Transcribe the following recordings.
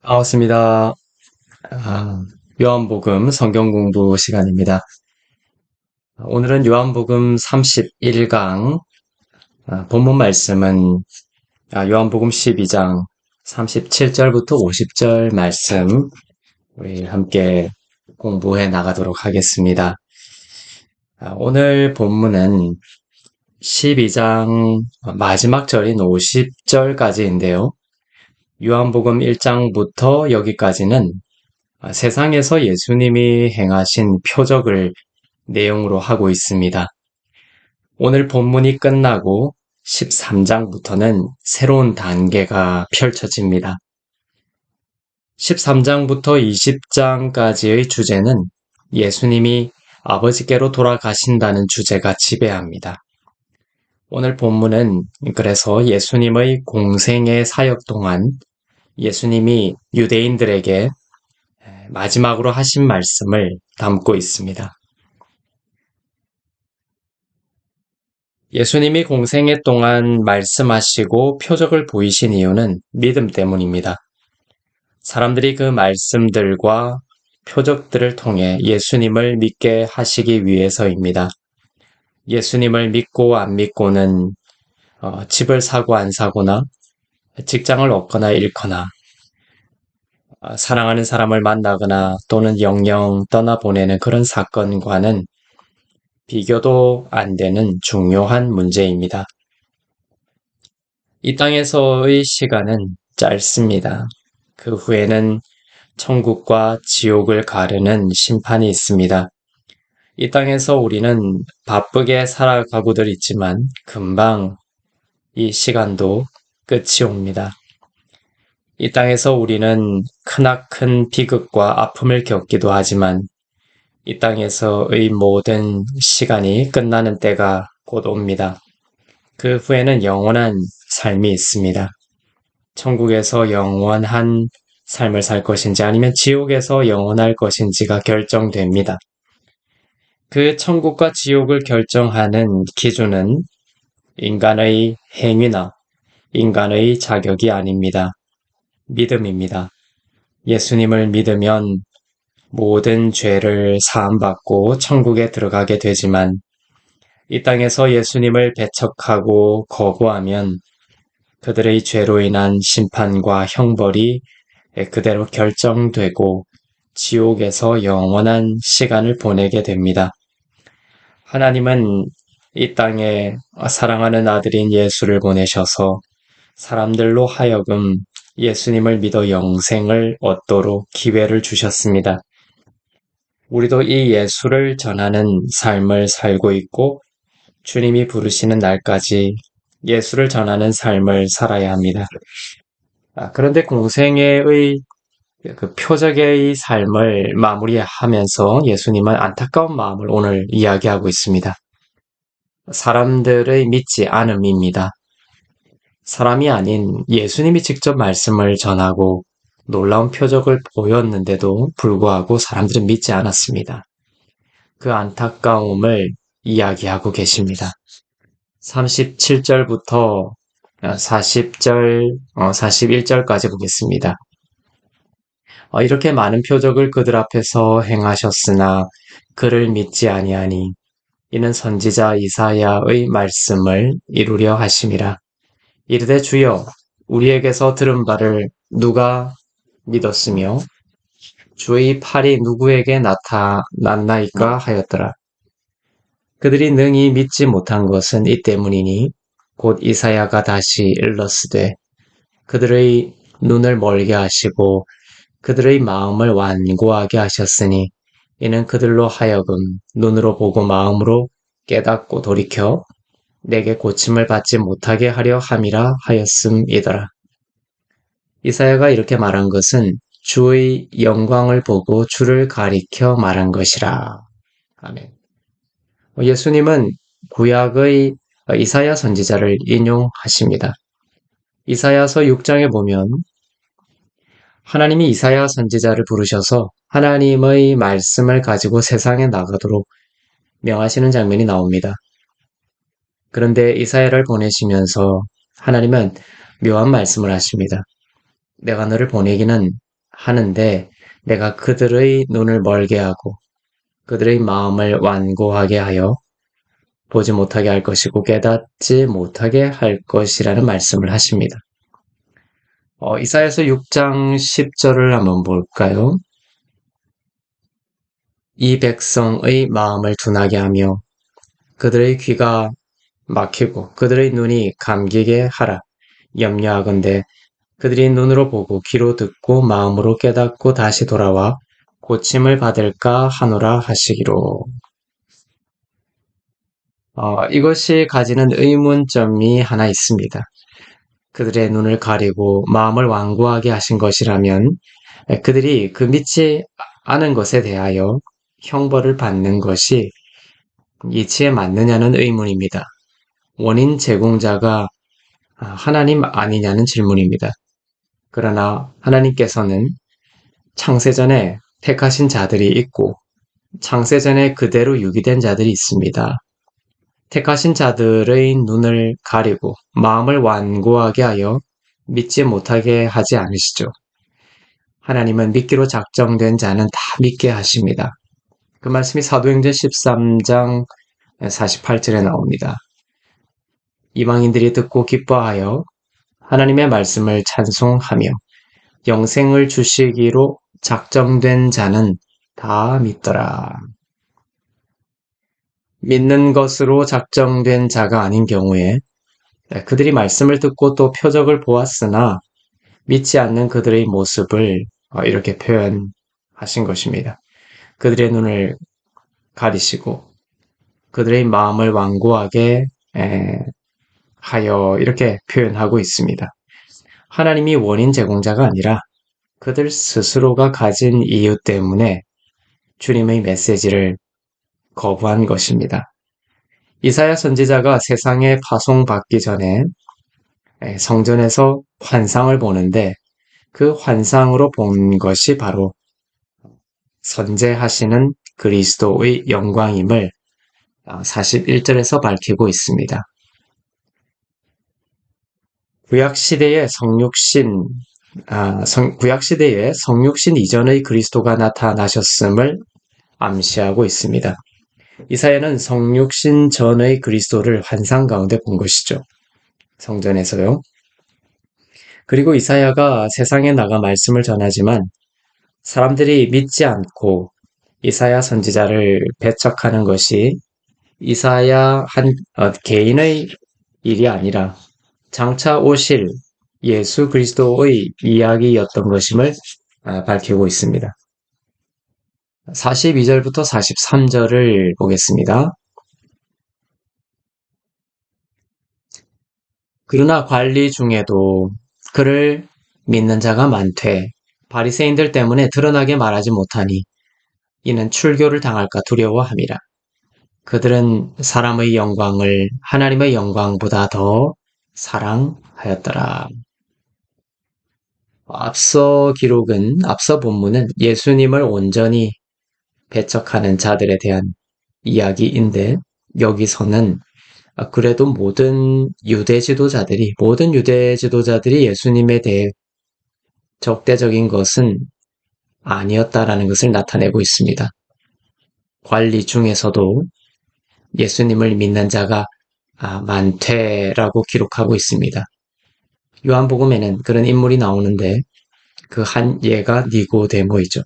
반갑습니다. 아, 요한복음 성경 공부 시간입니다. 오늘은 요한복음 31강, 본문 말씀은 요한복음 12장 37절부터 50절 말씀 우리 함께 공부해 나가도록 하겠습니다. 오늘 본문은 12장 마지막 절인 50절까지인데요. 요한복음 1장부터 여기까지는 세상에서 예수님이 행하신 표적을 내용으로 하고 있습니다. 오늘 본문이 끝나고 13장부터는 새로운 단계가 펼쳐집니다. 13장부터 20장까지의 주제는 예수님이 아버지께로 돌아가신다는 주제가 지배합니다. 오늘 본문은 그래서 예수님의 공생의 사역 동안 예수님이 유대인들에게 마지막으로 하신 말씀을 담고 있습니다. 예수님이 공생애 동안 말씀하시고 표적을 보이신 이유는 믿음 때문입니다. 사람들이 그 말씀들과 표적들을 통해 예수님을 믿게 하시기 위해서입니다. 예수님을 믿고 안 믿고는 집을 사고 안 사거나 직장을 얻거나 잃거나 사랑하는 사람을 만나거나 또는 영영 떠나보내는 그런 사건과는 비교도 안 되는 중요한 문제입니다. 이 땅에서의 시간은 짧습니다. 그 후에는 천국과 지옥을 가르는 심판이 있습니다. 이 땅에서 우리는 바쁘게 살아가고들 있지만 금방 이 시간도 끝이 옵니다. 이 땅에서 우리는 크나큰 비극과 아픔을 겪기도 하지만 이 땅에서의 모든 시간이 끝나는 때가 곧 옵니다. 그 후에는 영원한 삶이 있습니다. 천국에서 영원한 삶을 살 것인지 아니면 지옥에서 영원할 것인지가 결정됩니다. 그 천국과 지옥을 결정하는 기준은 인간의 행위나 인간의 자격이 아닙니다. 믿음입니다. 예수님을 믿으면 모든 죄를 사함받고 천국에 들어가게 되지만 이 땅에서 예수님을 배척하고 거부하면 그들의 죄로 인한 심판과 형벌이 그대로 결정되고 지옥에서 영원한 시간을 보내게 됩니다. 하나님은 이 땅에 사랑하는 아들인 예수를 보내셔서 사람들로 하여금 예수님을 믿어 영생을 얻도록 기회를 주셨습니다. 우리도 이 예수를 전하는 삶을 살고 있고 주님이 부르시는 날까지 예수를 전하는 삶을 살아야 합니다. 그런데 공생애의 그 표적의 삶을 마무리하면서 예수님은 안타까운 마음을 오늘 이야기하고 있습니다. 사람들의 믿지 않음입니다. 사람이 아닌 예수님이 직접 말씀을 전하고 놀라운 표적을 보였는데도 불구하고 사람들은 믿지 않았습니다. 그 안타까움을 이야기하고 계십니다. 37절부터 40절, 41절까지 보겠습니다. 이렇게 많은 표적을 그들 앞에서 행하셨으나 그를 믿지 아니하니 이는 선지자 이사야의 말씀을 이루려 하심이라. 이르되 주여 우리에게서 들은 바를 누가 믿었으며 주의 팔이 누구에게 나타났나이까 하였더라. 그들이 능히 믿지 못한 것은 이 때문이니 곧 이사야가 다시 일렀으되 그들의 눈을 멀게 하시고 그들의 마음을 완고하게 하셨으니 이는 그들로 하여금 눈으로 보고 마음으로 깨닫고 돌이켜 내게 고침을 받지 못하게 하려 함이라 하였음이더라. 이사야가 이렇게 말한 것은 주의 영광을 보고 주를 가리켜 말한 것이라. 아멘. 예수님은 구약의 이사야 선지자를 인용하십니다. 이사야서 6장에 보면 하나님이 이사야 선지자를 부르셔서 하나님의 말씀을 가지고 세상에 나가도록 명하시는 장면이 나옵니다. 그런데 이사야를 보내시면서 하나님은 묘한 말씀을 하십니다. 내가 너를 보내기는 하는데 내가 그들의 눈을 멀게 하고 그들의 마음을 완고하게 하여 보지 못하게 할 것이고 깨닫지 못하게 할 것이라는 말씀을 하십니다. 이사야서 6장 10절을 한번 볼까요? 이 백성의 마음을 둔하게 하며 그들의 귀가 막히고 그들의 눈이 감기게 하라. 염려하건대 그들이 눈으로 보고 귀로 듣고 마음으로 깨닫고 다시 돌아와 고침을 받을까 하노라 하시기로. 이것이 가지는 의문점이 하나 있습니다. 그들의 눈을 가리고 마음을 완고하게 하신 것이라면 그들이 그 믿지 않은 것에 대하여 형벌을 받는 것이 이치에 맞느냐는 의문입니다. 원인 제공자가 하나님 아니냐는 질문입니다. 그러나 하나님께서는 창세전에 택하신 자들이 있고 창세전에 그대로 유기된 자들이 있습니다. 택하신 자들의 눈을 가리고 마음을 완고하게 하여 믿지 못하게 하지 않으시죠. 하나님은 믿기로 작정된 자는 다 믿게 하십니다. 그 말씀이 사도행전 13장 48절에 나옵니다. 이방인들이 듣고 기뻐하여 하나님의 말씀을 찬송하며 영생을 주시기로 작정된 자는 다 믿더라. 믿는 것으로 작정된 자가 아닌 경우에 그들이 말씀을 듣고 또 표적을 보았으나 믿지 않는 그들의 모습을 이렇게 표현하신 것입니다. 그들의 눈을 가리시고 그들의 마음을 완고하게 하여 이렇게 표현하고 있습니다. 하나님이 원인 제공자가 아니라 그들 스스로가 가진 이유 때문에 주님의 메시지를 거부한 것입니다. 이사야 선지자가 세상에 파송받기 전에 성전에서 환상을 보는데 그 환상으로 본 것이 바로 선재하시는 그리스도의 영광임을 41절에서 밝히고 있습니다. 구약시대의 성육신 이전의 그리스도가 나타나셨음을 암시하고 있습니다. 이사야는 성육신 전의 그리스도를 환상 가운데 본 것이죠. 성전에서요. 그리고 이사야가 세상에 나가 말씀을 전하지만 사람들이 믿지 않고 이사야 선지자를 배척하는 것이 이사야 개인의 일이 아니라 장차 오실 예수 그리스도의 이야기였던 것임을 밝히고 있습니다. 42절부터 43절을 보겠습니다. 그러나 관리 중에도 그를 믿는 자가 많되 바리새인들 때문에 드러나게 말하지 못하니 이는 출교를 당할까 두려워함이라. 그들은 사람의 영광을 하나님의 영광보다 더 사랑하였더라. 앞서 본문은 예수님을 온전히 배척하는 자들에 대한 이야기인데 여기서는 그래도 모든 유대 지도자들이 예수님에 대해 적대적인 것은 아니었다라는 것을 나타내고 있습니다. 관리 중에서도 예수님을 믿는 자가 많대라고 기록하고 있습니다. 요한복음에는 그런 인물이 나오는데 그 한 예가 니고데모이죠.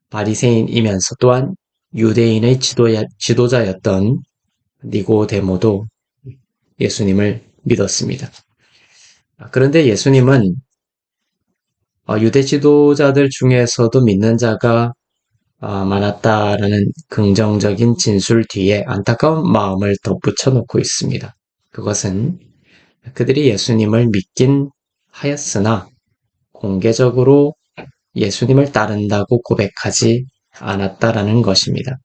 바리새인이면서 또한 유대인의 지도자였던 니고데모도 예수님을 믿었습니다. 그런데 예수님은 유대 지도자들 중에서도 믿는 자가 많았다라는 긍정적인 진술 뒤에 안타까운 마음을 덧붙여 놓고 있습니다. 그것은 그들이 예수님을 믿긴 하였으나 공개적으로 예수님을 따른다고 고백하지 않았다라는 것입니다.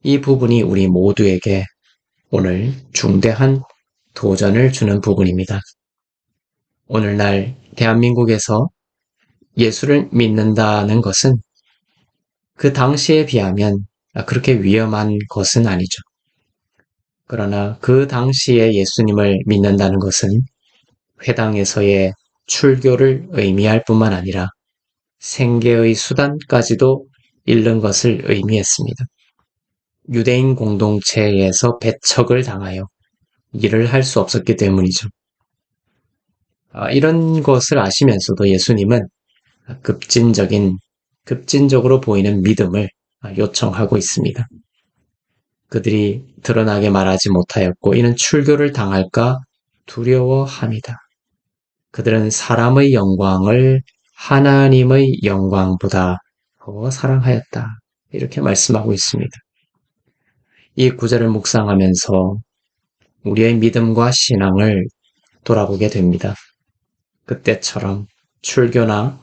이 부분이 우리 모두에게 오늘 중대한 도전을 주는 부분입니다. 오늘날 대한민국에서 예수를 믿는다는 것은 그 당시에 비하면 그렇게 위험한 것은 아니죠. 그러나 그 당시에 예수님을 믿는다는 것은 회당에서의 출교를 의미할 뿐만 아니라 생계의 수단까지도 잃는 것을 의미했습니다. 유대인 공동체에서 배척을 당하여 일을 할 수 없었기 때문이죠. 이런 것을 아시면서도 예수님은 급진적으로 보이는 믿음을 요청하고 있습니다. 그들이 드러나게 말하지 못하였고 이는 출교를 당할까 두려워함이다. 그들은 사람의 영광을 하나님의 영광보다 더 사랑하였다. 이렇게 말씀하고 있습니다. 이 구절을 묵상하면서 우리의 믿음과 신앙을 돌아보게 됩니다. 그때처럼 출교나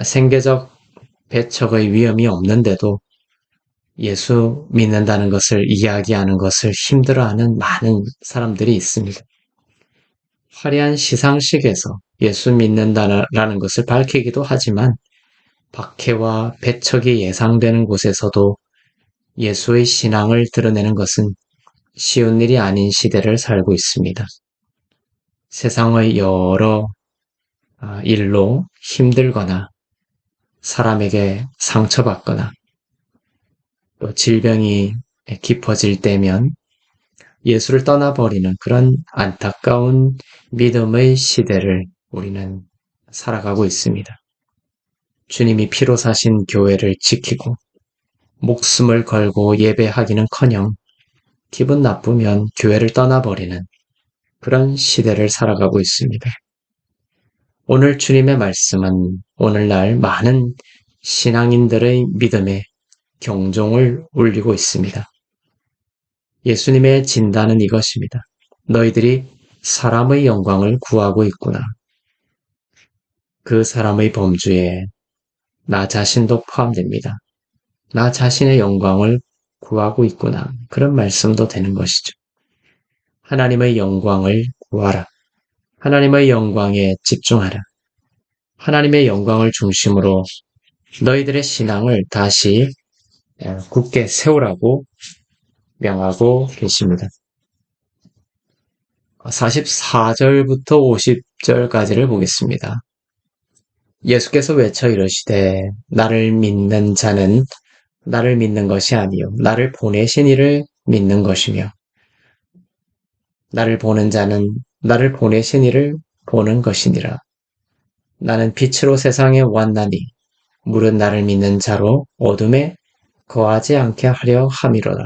생계적 배척의 위험이 없는데도 예수 믿는다는 것을 이야기하는 것을 힘들어하는 많은 사람들이 있습니다. 화려한 시상식에서 예수 믿는다라는 것을 밝히기도 하지만 박해와 배척이 예상되는 곳에서도 예수의 신앙을 드러내는 것은 쉬운 일이 아닌 시대를 살고 있습니다. 세상의 여러 일로 힘들거나 사람에게 상처받거나 또 질병이 깊어질 때면 예수를 떠나버리는 그런 안타까운 믿음의 시대를 우리는 살아가고 있습니다. 주님이 피로 사신 교회를 지키고 목숨을 걸고 예배하기는커녕 기분 나쁘면 교회를 떠나버리는 그런 시대를 살아가고 있습니다. 오늘 주님의 말씀은 오늘날 많은 신앙인들의 믿음에 경종을 울리고 있습니다. 예수님의 진단은 이것입니다. 너희들이 사람의 영광을 구하고 있구나. 그 사람의 범주에 나 자신도 포함됩니다. 나 자신의 영광을 구하고 있구나. 그런 말씀도 되는 것이죠. 하나님의 영광을 구하라. 하나님의 영광에 집중하라. 하나님의 영광을 중심으로 너희들의 신앙을 다시 굳게 세우라고 명하고 계십니다. 44절부터 50절까지를 보겠습니다. 예수께서 외쳐 이르시되 나를 믿는 자는 나를 믿는 것이 아니요 나를 보내신 이를 믿는 것이며 나를 보는 자는 나를 보내신 이를 보는 것이니라. 나는 빛으로 세상에 왔나니 물은 나를 믿는 자로 어둠에 거하지 않게 하려 함이로라.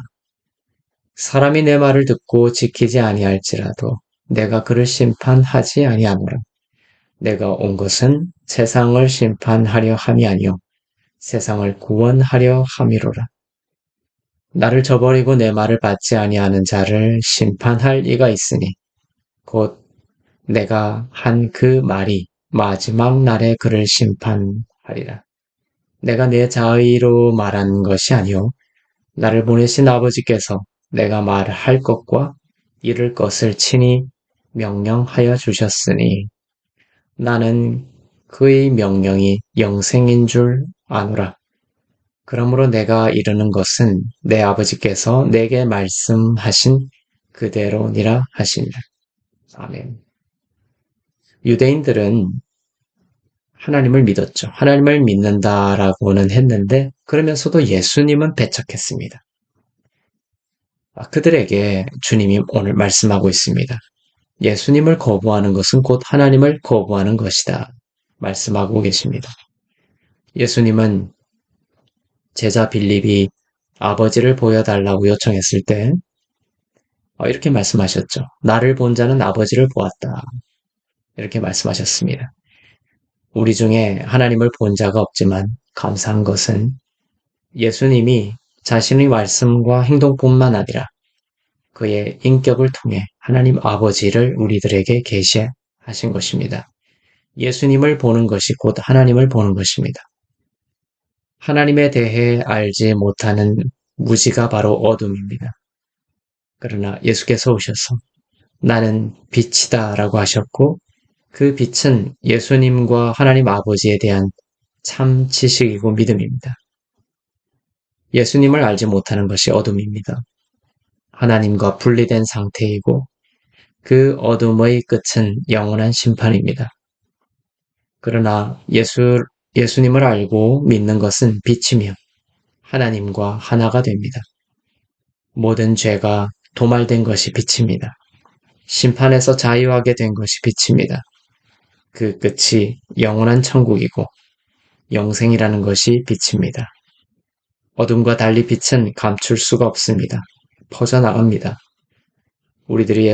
사람이 내 말을 듣고 지키지 아니할지라도 내가 그를 심판하지 아니하노라. 내가 온 것은 세상을 심판하려 함이 아니요 세상을 구원하려 함이로라. 나를 저버리고 내 말을 받지 아니하는 자를 심판할 이가 있으니 곧 내가 한 그 말이 마지막 날에 그를 심판하리라. 내가 내 자의로 말한 것이 아니요 나를 보내신 아버지께서 내가 말할 것과 이룰 것을 친히 명령하여 주셨으니 나는 그의 명령이 영생인 줄 아노라. 그러므로 내가 이르는 것은 내 아버지께서 내게 말씀하신 그대로니라 하시니라. 아멘. 유대인들은 하나님을 믿었죠. 하나님을 믿는다라고는 했는데 그러면서도 예수님은 배척했습니다. 그들에게 주님이 오늘 말씀하고 있습니다. 예수님을 거부하는 것은 곧 하나님을 거부하는 것이다. 말씀하고 계십니다. 예수님은 제자 빌립이 아버지를 보여달라고 요청했을 때 이렇게 말씀하셨죠. 나를 본 자는 아버지를 보았다. 이렇게 말씀하셨습니다. 우리 중에 하나님을 본 자가 없지만 감사한 것은 예수님이 자신의 말씀과 행동뿐만 아니라 그의 인격을 통해 하나님 아버지를 우리들에게 계시하신 것입니다. 예수님을 보는 것이 곧 하나님을 보는 것입니다. 하나님에 대해 알지 못하는 무지가 바로 어둠입니다. 그러나 예수께서 오셔서 나는 빛이다 라고 하셨고 그 빛은 예수님과 하나님 아버지에 대한 참 지식이고 믿음입니다. 예수님을 알지 못하는 것이 어둠입니다. 하나님과 분리된 상태이고 그 어둠의 끝은 영원한 심판입니다. 그러나 예수님을 알고 믿는 것은 빛이며 하나님과 하나가 됩니다. 모든 죄가 도말된 것이 빛입니다. 심판에서 자유하게 된 것이 빛입니다. 그 끝이 영원한 천국이고 영생이라는 것이 빛입니다. 어둠과 달리 빛은 감출 수가 없습니다. 퍼져나갑니다. 우리들이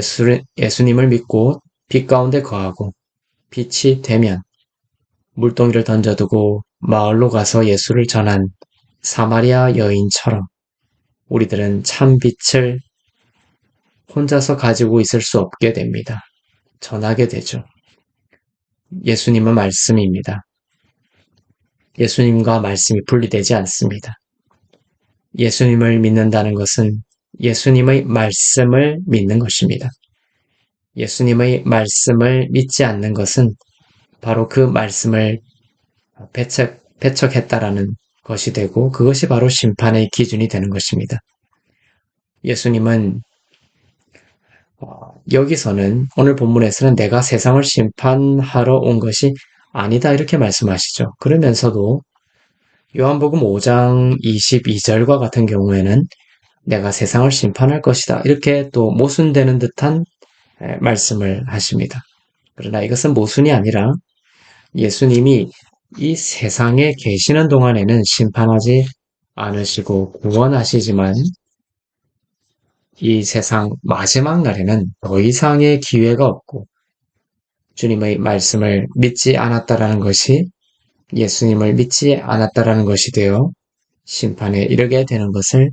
예수님을 믿고 빛 가운데 거하고 빛이 되면 물동이를 던져두고 마을로 가서 예수를 전한 사마리아 여인처럼 우리들은 참 빛을 혼자서 가지고 있을 수 없게 됩니다. 전하게 되죠. 예수님은 말씀입니다. 예수님과 말씀이 분리되지 않습니다. 예수님을 믿는다는 것은 예수님의 말씀을 믿는 것입니다. 예수님의 말씀을 믿지 않는 것은 바로 그 말씀을 배척했다라는 것이 되고 그것이 바로 심판의 기준이 되는 것입니다. 예수님은 여기서는 오늘 본문에서는 내가 세상을 심판하러 온 것이 아니다 이렇게 말씀하시죠. 그러면서도 요한복음 5장 22절과 같은 경우에는 내가 세상을 심판할 것이다 이렇게 또 모순되는 듯한 말씀을 하십니다. 그러나 이것은 모순이 아니라 예수님이 이 세상에 계시는 동안에는 심판하지 않으시고 구원하시지만 이 세상 마지막 날에는 더 이상의 기회가 없고 주님의 말씀을 믿지 않았다라는 것이 예수님을 믿지 않았다라는 것이 되어 심판에 이르게 되는 것을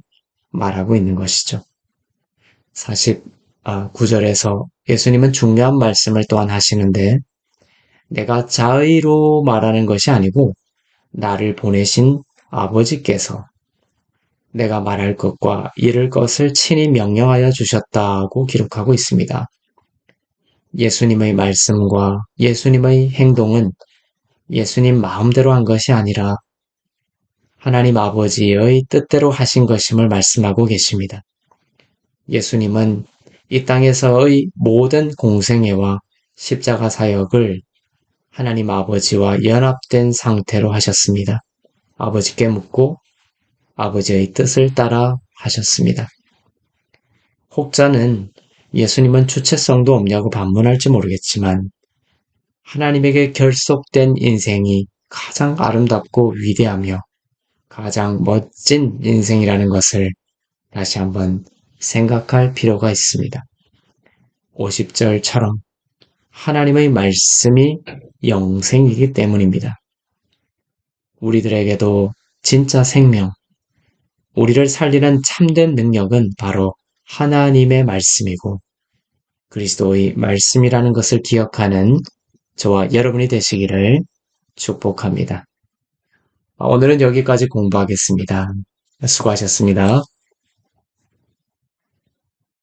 말하고 있는 것이죠. 49절에서 예수님은 중요한 말씀을 또한 하시는데 내가 자의로 말하는 것이 아니고 나를 보내신 아버지께서 내가 말할 것과 이를 것을 친히 명령하여 주셨다고 기록하고 있습니다. 예수님의 말씀과 예수님의 행동은 예수님 마음대로 한 것이 아니라 하나님 아버지의 뜻대로 하신 것임을 말씀하고 계십니다. 예수님은 이 땅에서의 모든 공생애와 십자가 사역을 하나님 아버지와 연합된 상태로 하셨습니다. 아버지께 묻고 아버지의 뜻을 따라 하셨습니다. 혹자는 예수님은 주체성도 없냐고 반문할지 모르겠지만 하나님에게 결속된 인생이 가장 아름답고 위대하며 가장 멋진 인생이라는 것을 다시 한번 생각할 필요가 있습니다. 50절처럼 하나님의 말씀이 영생이기 때문입니다. 우리들에게도 진짜 생명, 우리를 살리는 참된 능력은 바로 하나님의 말씀이고 그리스도의 말씀이라는 것을 기억하는 저와 여러분이 되시기를 축복합니다. 오늘은 여기까지 공부하겠습니다. 수고하셨습니다.